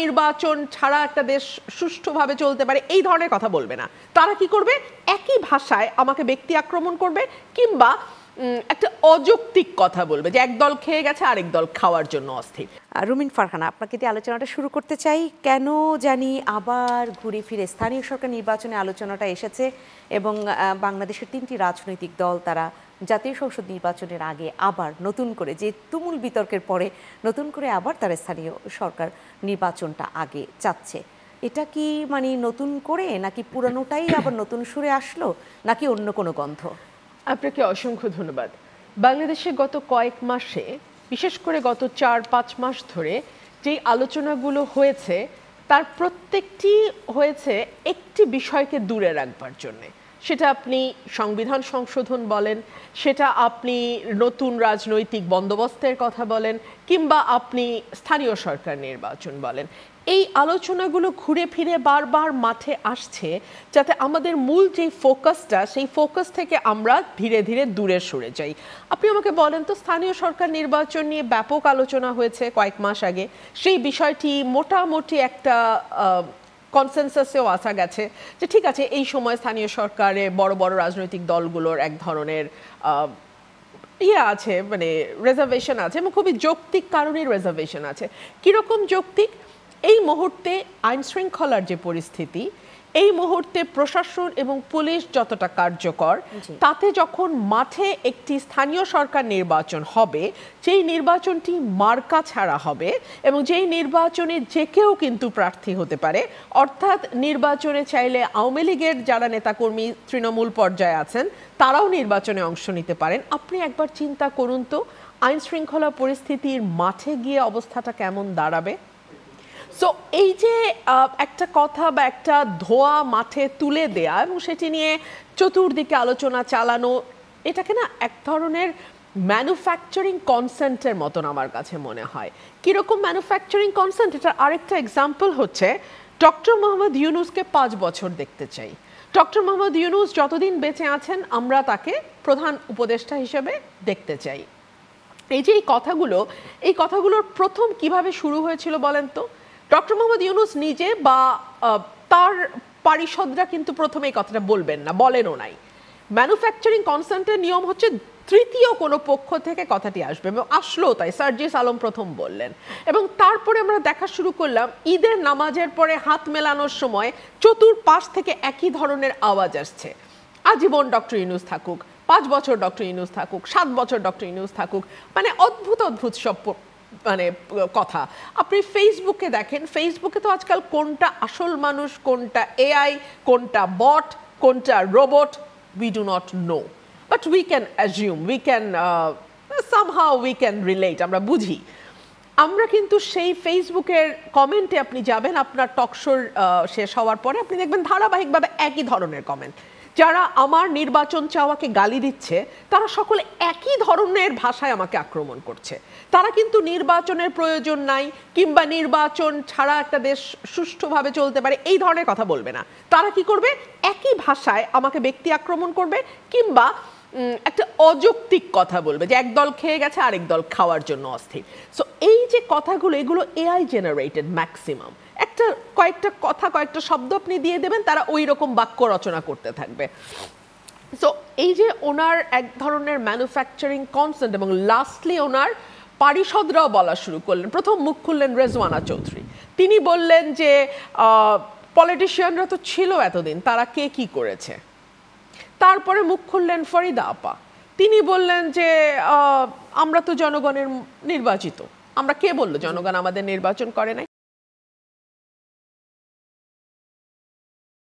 নির্বাচন ছাড়া একটা দেশ সুষ্ঠুভাবে চলতে পারে এই ধরনের কথা বলবে না। তারা কি করবে? একই ভাষায় আমাকে ব্যক্তি আক্রমণ করবে কিংবা একটা অযৌক্তিক কথা বলবে যে একদল খেয়ে গেছে আরেক দল খাওয়ার জন্য অস্থির। রুমিন ফারহানা, আপনাকে দিয়ে আলোচনাটা শুরু করতে চাই। কেন জানি আবার ঘুরে ফিরে স্থানীয় সরকার নির্বাচনে আলোচনাটা এসেছে এবং বাংলাদেশের 3টি রাজনৈতিক দল তারা জাতীয় সংসদ নির্বাচনের আগে আবার নতুন করে, যে তুমুল বিতর্কের পরে নতুন করে আবার তারা স্থানীয় সরকার নির্বাচনটা আগে চাচ্ছে। এটা কি মানে নতুন করে, নাকি পুরানোটাই আবার নতুন সুরে আসলো, নাকি অন্য কোনো গন্ধ? আপনাকে অসংখ্য ধন্যবাদ। বাংলাদেশে গত কয়েক মাসে, বিশেষ করে গত 4-5 মাস ধরে যেই আলোচনাগুলো হয়েছে তার প্রত্যেকটি হয়েছে একটি বিষয়কে দূরে রাখবার জন্যে। সেটা আপনি সংবিধান সংশোধন বলেন, সেটা আপনি নতুন রাজনৈতিক বন্দোবস্তের কথা বলেন, কিংবা আপনি স্থানীয় সরকার নির্বাচন বলেন। এই আলোচনাগুলো ঘুরে ফিরে বারবার মাঠে আসছে যাতে আমাদের মূল যেই ফোকাসটা, সেই ফোকাস থেকে আমরা ধীরে ধীরে দূরে সরে যাই। আপনি আমাকে বলেন তো, স্থানীয় সরকার নির্বাচন নিয়ে ব্যাপক আলোচনা হয়েছে কয়েক মাস আগে, সেই বিষয়টি মোটামুটি একটা কনসেনসাসেও আসা গেছে যে ঠিক আছে, এই সময় স্থানীয় সরকারে বড় বড় রাজনৈতিক দলগুলোর এক ধরনের আছে, মানে রিজার্ভেশন আছে এবং খুবই যৌক্তিক কারণেই রিজার্ভেশন আছে। কীরকম যৌক্তিক? এই মুহূর্তে আইন শৃঙ্খলার যে পরিস্থিতি, এই মুহূর্তে প্রশাসন এবং পুলিশ যতটা কার্যকর, তাতে যখন মাঠে একটি স্থানীয় সরকার নির্বাচন হবে, যেই নির্বাচনটি মার্কা ছাড়া হবে এবং যেই নির্বাচনে যে কেউ কিন্তু প্রার্থী হতে পারে, অর্থাৎ নির্বাচনে চাইলে আওয়ামী লীগের যারা নেতাকর্মী তৃণমূল পর্যায়ে আছেন তারাও নির্বাচনে অংশ নিতে পারেন। আপনি একবার চিন্তা করুন তো, আইন শৃঙ্খলা পরিস্থিতির মাঠে গিয়ে অবস্থাটা কেমন দাঁড়াবে। সো এই যে একটা কথা বা একটা ধোয়া মাঠে তুলে দেয়া এবং সেটি নিয়ে চতুর্দিকে আলোচনা চালানো, এটাকে না এক ধরনের ম্যানুফ্যাকচারিং কনসেন্টের মতন আমার কাছে মনে হয়। কীরকম ম্যানুফ্যাকচারিং কনসেন্ট? এটার আরেকটা এক্সাম্পল হচ্ছে ডক্টর মোহাম্মদ ইউনূসকে 5 বছর দেখতে চাই। ডক্টর মোহাম্মদ ইউনূস যতদিন বেঁচে আছেন আমরা তাকে প্রধান উপদেষ্টা হিসেবে দেখতে চাই। এই যে এই কথাগুলোর প্রথম কিভাবে শুরু হয়েছিল বলেন তো? ডক্টর মোহাম্মদ ইউনূস নিজে বা তার পারিষদরা কিন্তু প্রথমে এই কথাটা বলবেন না, বলেনও নাই। ম্যানুফ্যাকচারিং কনসেন্টের নিয়ম হচ্ছে তৃতীয় কোনো পক্ষ থেকে কথাটি আসবে, এবং আসলো তাই। সার্জিস আলম প্রথম বললেন এবং তারপরে আমরা দেখা শুরু করলাম ঈদের নামাজের পরে হাত মেলানোর সময় চতুর্পাশ থেকে একই ধরনের আওয়াজ আসছে, আজীবন ডক্টর ইউনূস থাকুক, 5 বছর ডক্টর ইউনূস থাকুক, 7 বছর ডক্টর ইউনূস থাকুক, মানে অদ্ভুত অদ্ভুত সব মানে কথা। আপনি ফেসবুকে দেখেন, ফেসবুকে তো আজকাল কোনটা আসল মানুষ, কোনটা এআই, কোনটা বট, কোনটা robot, we do not know, but we can assume, we can somehow we can relate, আমরা বুঝি। আমরা কিন্তু সেই ফেসবুকের কমেন্টে আপনি যাবেন, আপনার টকশোর শেষ হওয়ার পরে আপনি দেখবেন ধারাবাহিকভাবে একই ধরনের কমেন্ট। যারা আমার নির্বাচন চাওয়াকে গালি দিচ্ছে তারা সকলে একই ধরনের ভাষায় আমাকে আক্রমণ করছে। তারা কিন্তু নির্বাচনের প্রয়োজন নাই কিংবা নির্বাচন ছাড়া একটা দেশ সুষ্ঠুভাবে চলতে পারে এই ধরনের কথা বলবে না। তারা কি করবে? একই ভাষায় আমাকে ব্যক্তি আক্রমণ করবে কিংবা একটা অযৌক্তিক কথা বলবে যে একদল খেয়ে গেছে আরেক দল খাওয়ার জন্য অস্থির। সো এই যে কথাগুলো, এগুলো এআই জেনারেটেড ম্যাক্সিমাম। কয়েকটা শব্দ আপনি দিয়ে দেবেন, তারা ওই রকম বাক্য রচনা করতে থাকবে। সো এই যে ওনার এক ধরনের ম্যানুফ্যাকচারিং কনসেন্ট, এবং লাস্টলি ওনার পারিষদরাও বলা শুরু করলেন। প্রথম মুখ খুললেন রেজওয়ানা চৌধুরী, তিনি বললেন যে পলিটিশিয়ানরা তো ছিল এতদিন, তারা কে কি করেছে। তারপরে মুখ খুললেন ফরিদা আপা, তিনি বললেন যে আমরা তো জনগণের নির্বাচিত। আমরা কে বললো জনগণ আমাদের নির্বাচন করে নাই?